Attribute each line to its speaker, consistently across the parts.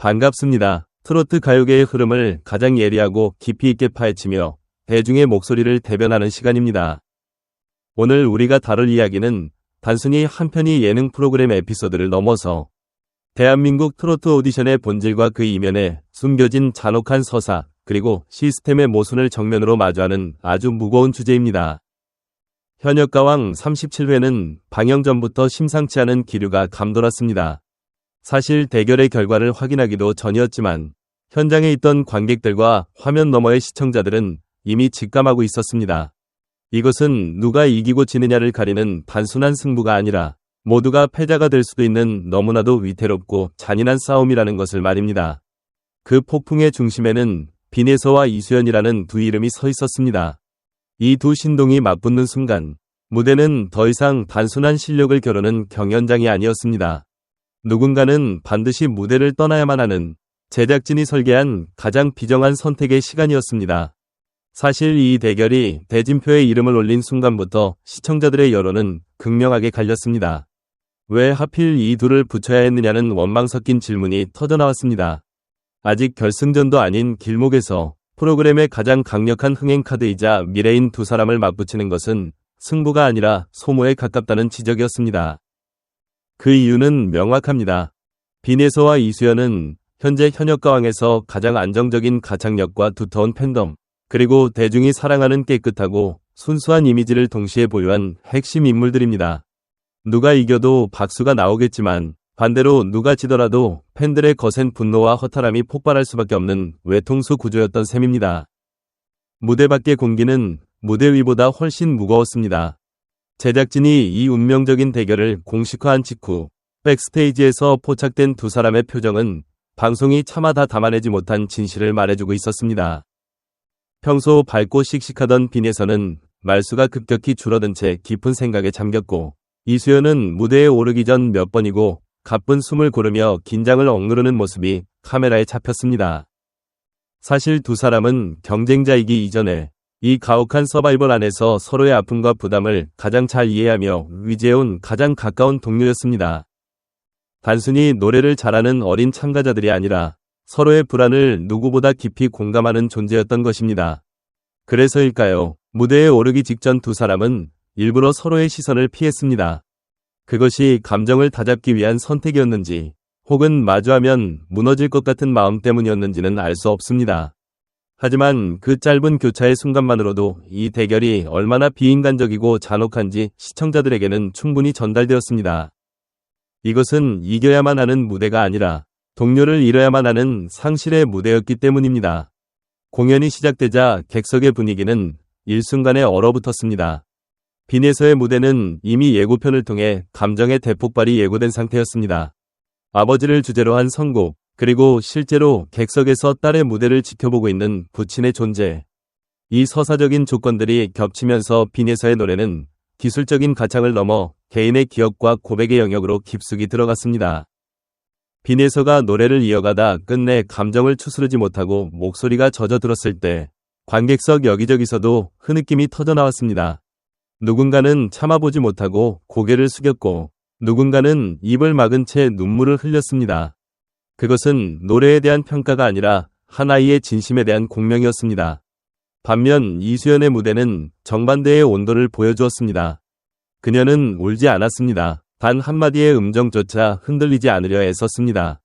Speaker 1: 반갑습니다. 트로트 가요계의 흐름을 가장 예리하고 깊이 있게 파헤치며 대중의 목소리를 대변하는 시간입니다. 오늘 우리가 다룰 이야기는 단순히 한 편의 예능 프로그램 에피소드를 넘어서 대한민국 트로트 오디션의 본질과 그 이면에 숨겨진 잔혹한 서사, 그리고 시스템의 모순을 정면으로 마주하는 아주 무거운 주제입니다. 현역가왕 37회는 방영 전부터 심상치 않은 기류가 감돌았습니다. 사실 대결의 결과를 확인하기도 전이었지만 현장에 있던 관객들과 화면 너머의 시청자들은 이미 직감하고 있었습니다. 이것은 누가 이기고 지느냐를 가리는 단순한 승부가 아니라 모두가 패자가 될 수도 있는 너무나도 위태롭고 잔인한 싸움이라는 것을 말입니다. 그 폭풍의 중심에는 빈에서와 이수연이라는 두 이름이 서 있었습니다. 이 두 신동이 맞붙는 순간 무대는 더 이상 단순한 실력을 겨루는 경연장이 아니었습니다. 누군가는 반드시 무대를 떠나야만 하는 제작진이 설계한 가장 비정한 선택의 시간이었습니다. 사실 이 대결이 대진표에 이름을 올린 순간부터 시청자들의 여론은 극명하게 갈렸습니다. 왜 하필 이 둘을 붙여야 했느냐는 원망 섞인 질문이 터져나왔습니다. 아직 결승전도 아닌 길목에서 프로그램의 가장 강력한 흥행 카드이자 미래인 두 사람을 맞붙이는 것은 승부가 아니라 소모에 가깝다는 지적이었습니다. 그 이유는 명확합니다. 빈에서와 이수연은 현재 현역가왕에서 가장 안정적인 가창력과 두터운 팬덤, 그리고 대중이 사랑하는 깨끗하고 순수한 이미지를 동시에 보유한 핵심 인물들입니다. 누가 이겨도 박수가 나오겠지만 반대로 누가 지더라도 팬들의 거센 분노와 허탈함이 폭발할 수밖에 없는 외통수 구조였던 셈입니다. 무대 밖의 공기는 무대 위보다 훨씬 무거웠습니다. 제작진이 이 운명적인 대결을 공식화한 직후 백스테이지에서 포착된 두 사람의 표정은 방송이 차마 다 담아내지 못한 진실을 말해주고 있었습니다. 평소 밝고 씩씩하던 빈에서는 말수가 급격히 줄어든 채 깊은 생각에 잠겼고, 이수연은 무대에 오르기 전 몇 번이고 가쁜 숨을 고르며 긴장을 억누르는 모습이 카메라에 잡혔습니다. 사실 두 사람은 경쟁자이기 이전에 이 가혹한 서바이벌 안에서 서로의 아픔과 부담을 가장 잘 이해하며 위지해온 가장 가까운 동료였습니다. 단순히 노래를 잘하는 어린 참가자들이 아니라 서로의 불안을 누구보다 깊이 공감하는 존재였던 것입니다. 그래서일까요? 무대에 오르기 직전 두 사람은 일부러 서로의 시선을 피했습니다. 그것이 감정을 다잡기 위한 선택이었는지, 혹은 마주하면 무너질 것 같은 마음 때문이었는지는 알 수 없습니다. 하지만 그 짧은 교차의 순간만으로도 이 대결이 얼마나 비인간적이고 잔혹한지 시청자들에게는 충분히 전달되었습니다. 이것은 이겨야만 하는 무대가 아니라 동료를 잃어야만 하는 상실의 무대였기 때문입니다. 공연이 시작되자 객석의 분위기는 일순간에 얼어붙었습니다. 빈에서의 무대는 이미 예고편을 통해 감정의 대폭발이 예고된 상태였습니다. 아버지를 주제로 한 선곡, 그리고 실제로 객석에서 딸의 무대를 지켜보고 있는 부친의 존재. 이 서사적인 조건들이 겹치면서 빈에서의 노래는 기술적인 가창을 넘어 개인의 기억과 고백의 영역으로 깊숙이 들어갔습니다. 빈에서가 노래를 이어가다 끝내 감정을 추스르지 못하고 목소리가 젖어들었을 때 관객석 여기저기서도 흐느낌이 터져나왔습니다. 누군가는 참아보지 못하고 고개를 숙였고 누군가는 입을 막은 채 눈물을 흘렸습니다. 그것은 노래에 대한 평가가 아니라 한 아이의 진심에 대한 공명이었습니다. 반면 이수연의 무대는 정반대의 온도를 보여주었습니다. 그녀는 울지 않았습니다. 단 한마디의 음정조차 흔들리지 않으려 애썼습니다.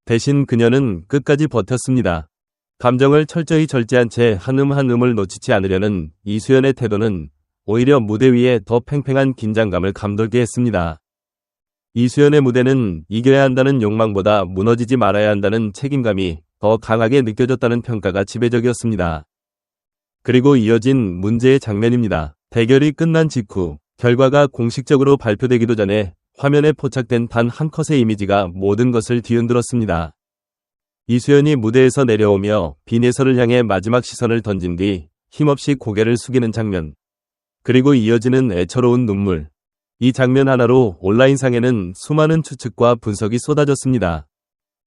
Speaker 1: 대신 그녀는 끝까지 버텼습니다. 감정을 철저히 절제한 채 한 한 음을 놓치지 않으려는 이수연의 태도는 오히려 무대 위에 더 팽팽한 긴장감을 감돌게 했습니다. 이수연의 무대는 이겨야 한다는 욕망보다 무너지지 말아야 한다는 책임감이 더 강하게 느껴졌다는 평가가 지배적이었습니다. 그리고 이어진 문제의 장면입니다. 대결이 끝난 직후 결과가 공식적으로 발표되기도 전에 화면에 포착된 단 한 컷의 이미지가 모든 것을 뒤흔들었습니다. 이수연이 무대에서 내려오며 빈에서를 향해 마지막 시선을 던진 뒤 힘없이 고개를 숙이는 장면. 그리고 이어지는 애처로운 눈물. 이 장면 하나로 온라인상에는 수많은 추측과 분석이 쏟아졌습니다.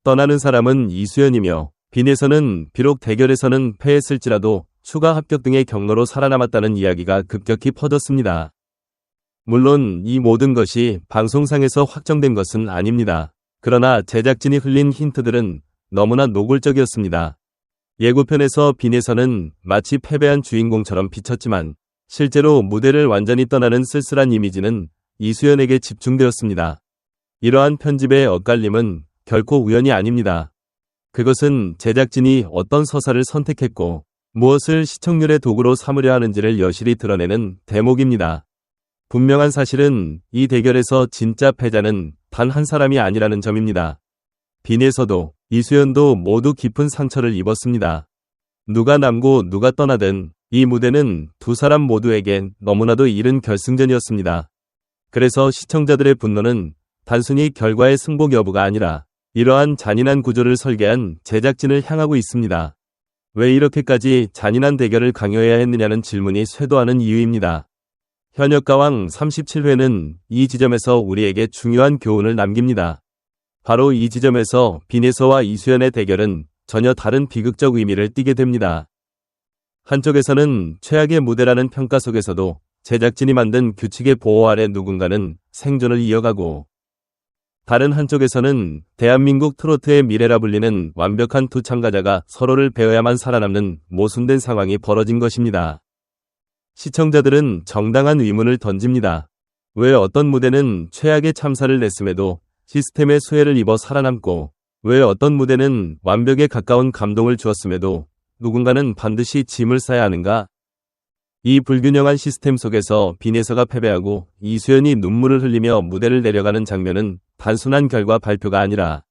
Speaker 1: 떠나는 사람은 이수연이며 빈에서는 비록 대결에서는 패했을지라도 추가 합격 등의 경로로 살아남았다는 이야기가 급격히 퍼졌습니다. 물론 이 모든 것이 방송상에서 확정된 것은 아닙니다. 그러나 제작진이 흘린 힌트들은 너무나 노골적이었습니다. 예고편에서 빈에서는 마치 패배한 주인공처럼 비쳤지만 실제로 무대를 완전히 떠나는 쓸쓸한 이미지는 이수연에게 집중되었습니다. 이러한 편집의 엇갈림은 결코 우연이 아닙니다. 그것은 제작진이 어떤 서사를 선택했고 무엇을 시청률의 도구로 삼으려 하는지를 여실히 드러내는 대목입니다. 분명한 사실은 이 대결에서 진짜 패자는 단 한 사람이 아니라는 점입니다. 빈에서도 이수연도 모두 깊은 상처를 입었습니다. 누가 남고 누가 떠나든 이 무대는 두 사람 모두에겐 너무나도 이른 결승전이었습니다. 그래서 시청자들의 분노는 단순히 결과의 승복 여부가 아니라 이러한 잔인한 구조를 설계한 제작진을 향하고 있습니다. 왜 이렇게까지 잔인한 대결을 강요해야 했느냐는 질문이 쇄도하는 이유입니다. 현역가왕 37회는 이 지점에서 우리에게 중요한 교훈을 남깁니다. 바로 이 지점에서 빈에서와 이수연의 대결은 전혀 다른 비극적 의미를 띠게 됩니다. 한쪽에서는 최악의 무대라는 평가 속에서도 제작진이 만든 규칙의 보호 아래 누군가는 생존을 이어가고 다른 한쪽에서는 대한민국 트로트의 미래라 불리는 완벽한 두 참가자가 서로를 배워야만 살아남는 모순된 상황이 벌어진 것입니다. 시청자들은 정당한 의문을 던집니다. 왜 어떤 무대는 최악의 참사를 냈음에도 시스템의 수혜를 입어 살아남고 왜 어떤 무대는 완벽에 가까운 감동을 주었음에도 누군가는 반드시 짐을 싸야 하는가? 이 불균형한 시스템 속에서 빈에서가 패배하고 이수연이 눈물을 흘리며 무대를 내려가는 장면은 단순한 결과 발표가 아니라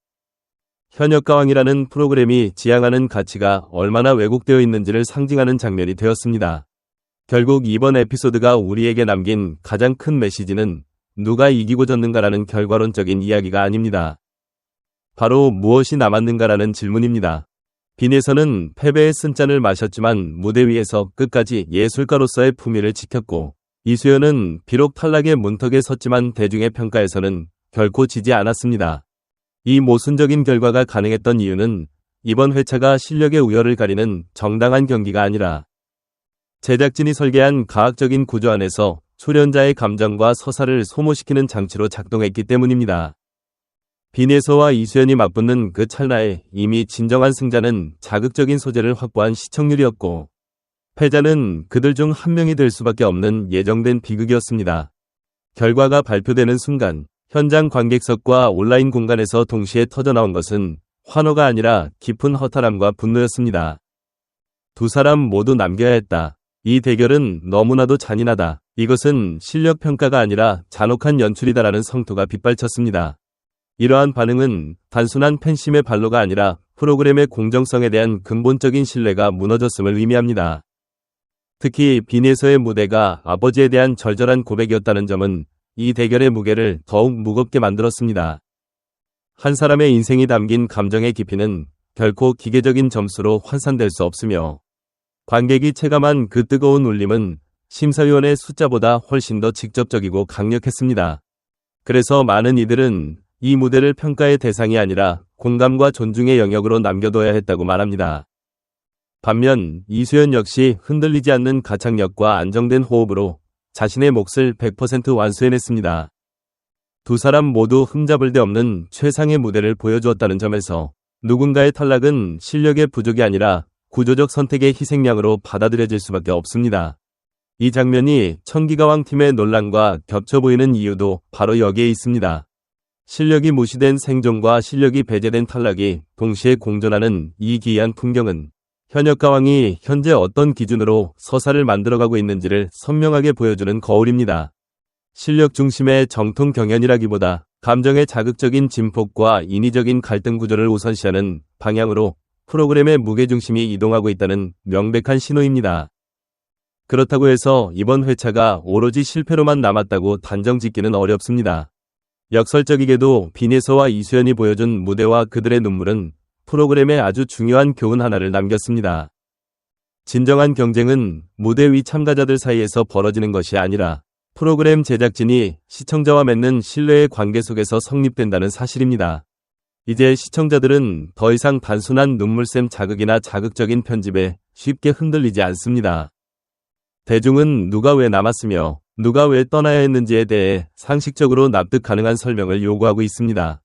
Speaker 1: 현역가왕이라는 프로그램이 지향하는 가치가 얼마나 왜곡되어 있는지를 상징하는 장면이 되었습니다. 결국 이번 에피소드가 우리에게 남긴 가장 큰 메시지는 누가 이기고 졌는가라는 결과론적인 이야기가 아닙니다. 바로 무엇이 남았는가라는 질문입니다. 빈에서는 패배의 쓴잔을 마셨지만 무대 위에서 끝까지 예술가로서의 품위를 지켰고 이수연은 비록 탈락의 문턱에 섰지만 대중의 평가에서는 결코 지지 않았습니다. 이 모순적인 결과가 가능했던 이유는 이번 회차가 실력의 우열을 가리는 정당한 경기가 아니라 제작진이 설계한 과학적인 구조 안에서 출연자의 감정과 서사를 소모시키는 장치로 작동했기 때문입니다. 빈에서와 이수연이 맞붙는 그 찰나에 이미 진정한 승자는 자극적인 소재를 확보한 시청률이었고 패자는 그들 중 한 명이 될 수밖에 없는 예정된 비극이었습니다. 결과가 발표되는 순간 현장 관객석과 온라인 공간에서 동시에 터져나온 것은 환호가 아니라 깊은 허탈함과 분노였습니다. 두 사람 모두 남겨야 했다. 이 대결은 너무나도 잔인하다. 이것은 실력 평가가 아니라 잔혹한 연출이다라는 성토가 빗발쳤습니다. 이러한 반응은 단순한 팬심의 발로가 아니라 프로그램의 공정성에 대한 근본적인 신뢰가 무너졌음을 의미합니다. 특히 빈에서의 무대가 아버지에 대한 절절한 고백이었다는 점은 이 대결의 무게를 더욱 무겁게 만들었습니다. 한 사람의 인생이 담긴 감정의 깊이는 결코 기계적인 점수로 환산될 수 없으며 관객이 체감한 그 뜨거운 울림은 심사위원의 숫자보다 훨씬 더 직접적이고 강력했습니다. 그래서 많은 이들은 이 무대를 평가의 대상이 아니라 공감과 존중의 영역으로 남겨둬야 했다고 말합니다. 반면 이수연 역시 흔들리지 않는 가창력과 안정된 호흡으로 자신의 몫을 100% 완수해냈습니다. 두 사람 모두 흠잡을 데 없는 최상의 무대를 보여주었다는 점에서 누군가의 탈락은 실력의 부족이 아니라 구조적 선택의 희생양으로 받아들여질 수밖에 없습니다. 이 장면이 청기가왕 팀의 논란과 겹쳐 보이는 이유도 바로 여기에 있습니다. 실력이 무시된 생존과 실력이 배제된 탈락이 동시에 공존하는 이 기이한 풍경은 현역가왕이 현재 어떤 기준으로 서사를 만들어가고 있는지를 선명하게 보여주는 거울입니다. 실력 중심의 정통 경연이라기보다 감정의 자극적인 진폭과 인위적인 갈등 구조를 우선시하는 방향으로 프로그램의 무게중심이 이동하고 있다는 명백한 신호입니다. 그렇다고 해서 이번 회차가 오로지 실패로만 남았다고 단정짓기는 어렵습니다. 역설적이게도 빈에서와 이수연이 보여준 무대와 그들의 눈물은 프로그램에 아주 중요한 교훈 하나를 남겼습니다. 진정한 경쟁은 무대 위 참가자들 사이에서 벌어지는 것이 아니라 프로그램 제작진이 시청자와 맺는 신뢰의 관계 속에서 성립된다는 사실입니다. 이제 시청자들은 더 이상 단순한 눈물샘 자극이나 자극적인 편집에 쉽게 흔들리지 않습니다. 대중은 누가 왜 남았으며 누가 왜 떠나야 했는지에 대해 상식적으로 납득 가능한 설명을 요구하고 있습니다.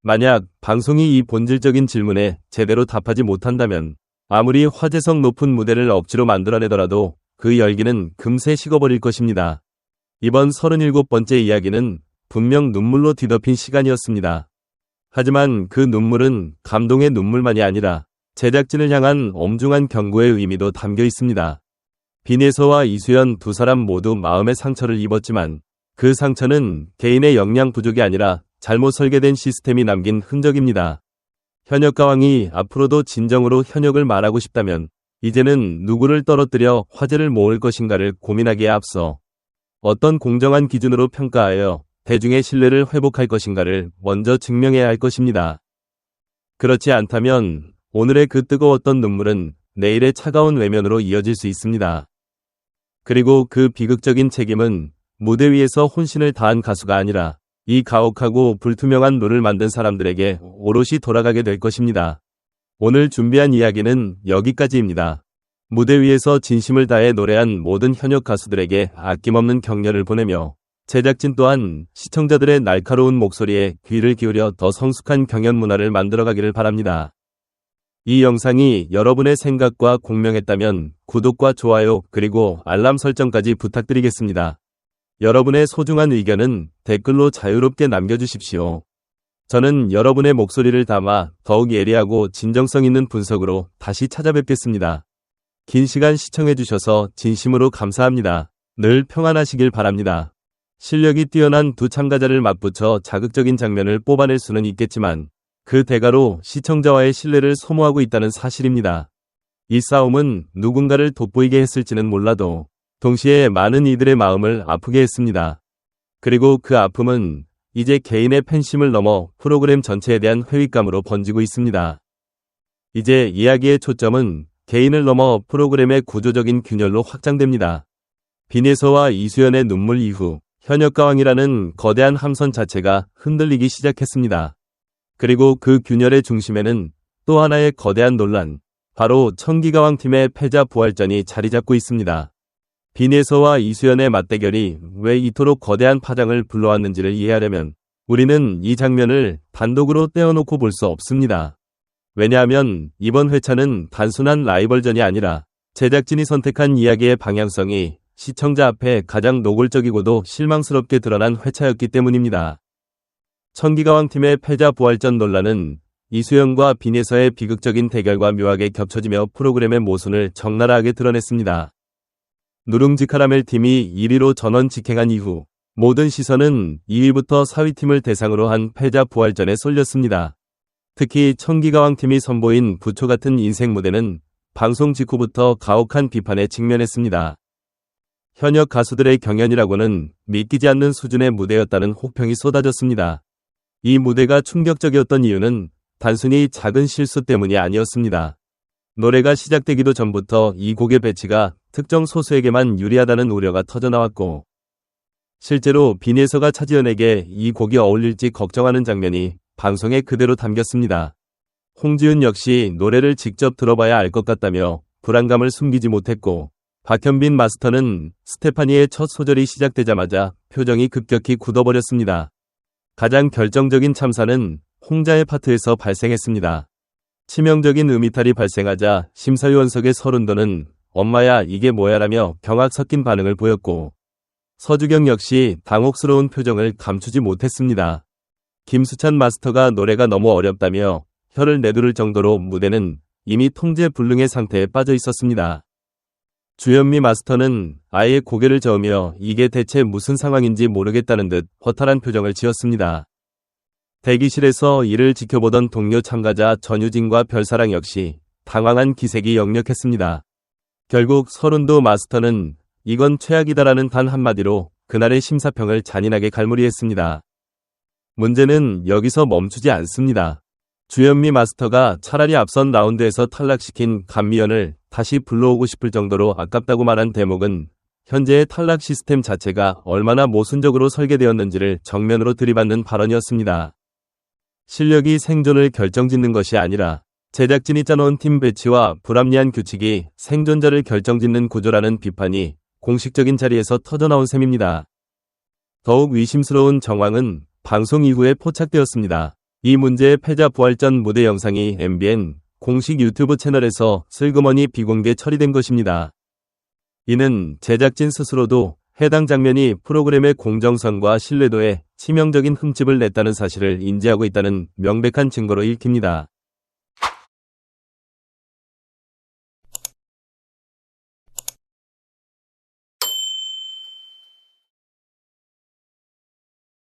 Speaker 1: 만약 방송이 이 본질적인 질문에 제대로 답하지 못한다면 아무리 화제성 높은 무대를 억지로 만들어내더라도 그 열기는 금세 식어버릴 것입니다. 이번 37번째 이야기는 분명 눈물로 뒤덮인 시간이었습니다. 하지만 그 눈물은 감동의 눈물만이 아니라 제작진을 향한 엄중한 경고의 의미도 담겨 있습니다. 빈예서와 이수연 두 사람 모두 마음의 상처를 입었지만 그 상처는 개인의 역량 부족이 아니라 잘못 설계된 시스템이 남긴 흔적입니다. 현역가왕이 앞으로도 진정으로 현역을 말하고 싶다면 이제는 누구를 떨어뜨려 화제를 모을 것인가를 고민하기에 앞서 어떤 공정한 기준으로 평가하여 대중의 신뢰를 회복할 것인가를 먼저 증명해야 할 것입니다. 그렇지 않다면 오늘의 그 뜨거웠던 눈물은 내일의 차가운 외면으로 이어질 수 있습니다. 그리고 그 비극적인 책임은 무대 위에서 혼신을 다한 가수가 아니라 이 가혹하고 불투명한 룰을 만든 사람들에게 오롯이 돌아가게 될 것입니다. 오늘 준비한 이야기는 여기까지입니다. 무대 위에서 진심을 다해 노래한 모든 현역 가수들에게 아낌없는 격려를 보내며 제작진 또한 시청자들의 날카로운 목소리에 귀를 기울여 더 성숙한 경연 문화를 만들어가기를 바랍니다. 이 영상이 여러분의 생각과 공명했다면 구독과 좋아요 그리고 알람 설정까지 부탁드리겠습니다. 여러분의 소중한 의견은 댓글로 자유롭게 남겨주십시오. 저는 여러분의 목소리를 담아 더욱 예리하고 진정성 있는 분석으로 다시 찾아뵙겠습니다. 긴 시간 시청해주셔서 진심으로 감사합니다. 늘 평안하시길 바랍니다. 실력이 뛰어난 두 참가자를 맞붙여 자극적인 장면을 뽑아낼 수는 있겠지만 그 대가로 시청자와의 신뢰를 소모하고 있다는 사실입니다. 이 싸움은 누군가를 돋보이게 했을지는 몰라도 동시에 많은 이들의 마음을 아프게 했습니다. 그리고 그 아픔은 이제 개인의 팬심을 넘어 프로그램 전체에 대한 회의감으로 번지고 있습니다. 이제 이야기의 초점은 개인을 넘어 프로그램의 구조적인 균열로 확장됩니다. 빈예서와 이수연의 눈물 이후 현역가왕이라는 거대한 함선 자체가 흔들리기 시작했습니다. 그리고 그 균열의 중심에는 또 하나의 거대한 논란, 바로 청기가왕 팀의 패자 부활전이 자리 잡고 있습니다. 빈예서와 이수연의 맞대결이 왜 이토록 거대한 파장을 불러왔는지를 이해하려면 우리는 이 장면을 단독으로 떼어놓고 볼 수 없습니다. 왜냐하면 이번 회차는 단순한 라이벌전이 아니라 제작진이 선택한 이야기의 방향성이 시청자 앞에 가장 노골적이고도 실망스럽게 드러난 회차였기 때문입니다. 청기가왕 팀의 패자 부활전 논란은 이수연과 빈예서의 비극적인 대결과 묘하게 겹쳐지며 프로그램의 모순을 적나라하게 드러냈습니다. 누룽지 카라멜 팀이 1위로 전원 직행한 이후 모든 시선은 2위부터 4위 팀을 대상으로 한 패자 부활전에 쏠렸습니다. 특히 청기가왕 팀이 선보인 부초 같은 인생 무대는 방송 직후부터 가혹한 비판에 직면했습니다. 현역 가수들의 경연이라고는 믿기지 않는 수준의 무대였다는 혹평이 쏟아졌습니다. 이 무대가 충격적이었던 이유는 단순히 작은 실수 때문이 아니었습니다. 노래가 시작되기도 전부터 이 곡의 배치가 특정 소수에게만 유리하다는 우려가 터져나왔고 실제로 빈예서가 차지연에게 이 곡이 어울릴지 걱정하는 장면이 방송에 그대로 담겼습니다. 홍지윤 역시 노래를 직접 들어봐야 알 것 같다며 불안감을 숨기지 못했고 박현빈 마스터는 스테파니의 첫 소절이 시작되자마자 표정이 급격히 굳어버렸습니다. 가장 결정적인 참사는 홍자의 파트에서 발생했습니다. 치명적인 음이탈이 발생하자 심사위원석의 서른도는 엄마야 이게 뭐야라며 경악 섞인 반응을 보였고 서주경 역시 당혹스러운 표정을 감추지 못했습니다. 김수찬 마스터가 노래가 너무 어렵다며 혀를 내두를 정도로 무대는 이미 통제 불능의 상태에 빠져 있었습니다. 주현미 마스터는 아예 고개를 저으며 이게 대체 무슨 상황인지 모르겠다는 듯 허탈한 표정을 지었습니다. 대기실에서 이를 지켜보던 동료 참가자 전유진과 별사랑 역시 당황한 기색이 역력했습니다. 결국 서른도 마스터는 이건 최악이다라는 단 한마디로 그날의 심사평을 잔인하게 갈무리했습니다. 문제는 여기서 멈추지 않습니다. 주현미 마스터가 차라리 앞선 라운드에서 탈락시킨 감미연을 다시 불러오고 싶을 정도로 아깝다고 말한 대목은 현재의 탈락 시스템 자체가 얼마나 모순적으로 설계되었는지를 정면으로 들이받는 발언이었습니다. 실력이 생존을 결정짓는 것이 아니라 제작진이 짜놓은 팀 배치와 불합리한 규칙이 생존자를 결정짓는 구조라는 비판이 공식적인 자리에서 터져나온 셈입니다. 더욱 의심스러운 정황은 방송 이후에 포착되었습니다. 이 문제의 패자 부활전 무대 영상이 MBN 공식 유튜브 채널에서 슬그머니 비공개 처리된 것입니다. 이는 제작진 스스로도 해당 장면이 프로그램의 공정성과 신뢰도에 치명적인 흠집을 냈다는 사실을 인지하고 있다는 명백한 증거로 읽힙니다.